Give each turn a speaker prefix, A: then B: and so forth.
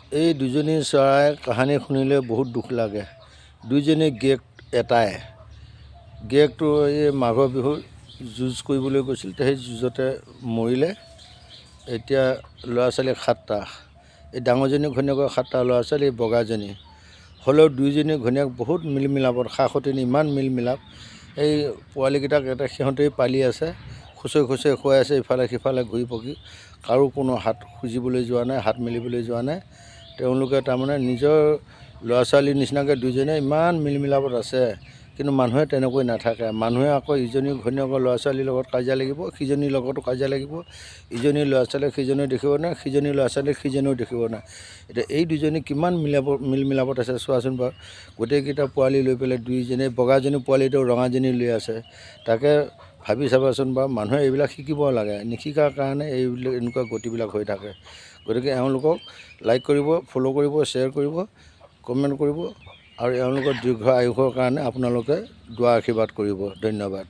A: এই দুজনী চৰাই কাহিনী শুনিলে বহুত দুখ লাগে। দুইজনী গিয়েক এটাই। গিয়েকটো এই মাঘৰ বিহুত যুঁজ কৰিবলৈ গৈছিল, সেই যুঁজতে মৰিলে। এতিয়া ল'ৰা ছোৱালী 7টা। এই ডাঙৰজনী ঘৈণীয়েকৰ 7টা ল'ৰা ছোৱালী, বগাজনী হ'লেও দুইজনী ঘৈণীয়েক বহুত মিল মিলাপত, খা খতিনি ইমান মিল মিলাপ। এই পোৱালীকেইটাক এটা সিহঁতেই পালি আছে, খুচৰি খুচৰি খুৱাই আছে, ইফালে সিফালে ঘূৰি পকি। কাৰো কোনো হাত খুজিবলৈ যোৱা নাই, হাত মেলিবলৈ যোৱা নাই। তেওঁলোকে তাৰমানে নিজৰ ল'ৰা ছোৱালীৰ নিচিনাকৈ দুইজনে ইমান মিল মিলাপত আছে। কিন্তু মানুহে তেনেকৈ নাথাকে। মানুহে আকৌ ইজনী ঘৈণীয়েকৰ ল'ৰা ছোৱালীৰ লগত কাজিয়া লাগিব, সিজনীৰ লগতো কাজিয়া লাগিব। ইজনীৰ ল'ৰা ছোৱালীক সিজনীও দেখিব নাই, সিজনীৰ ল'ৰা ছোৱালীক সিজনীও দেখিব নাই। এতিয়া এই দুজনী কিমান মিল মিলাপত আছে চোৱাচোন বাৰু। গোটেইকেইটা পোৱালি লৈ পেলাই দুইজনী, বগাজনী পোৱালিটো ৰঙাজনী লৈ আছে। তাকে ভাবি চাবাচোন বাৰু, মানুহে এইবিলাক শিকিব লাগে। নিশিকাৰ কাৰণে এইবিলাক এনেকুৱা গতিবিলাক হৈ থাকে। গতিকে এওঁলোকক লাইক কৰিব, ফ'ল' কৰিব, শ্বেয়াৰ কৰিব, কমেণ্ট কৰিব আৰু এওঁলোকৰ দীৰ্ঘ আয়ুসৰ কাৰণে আপোনালোকে দুৱা আশীৰ্বাদ কৰিব। ধন্যবাদ।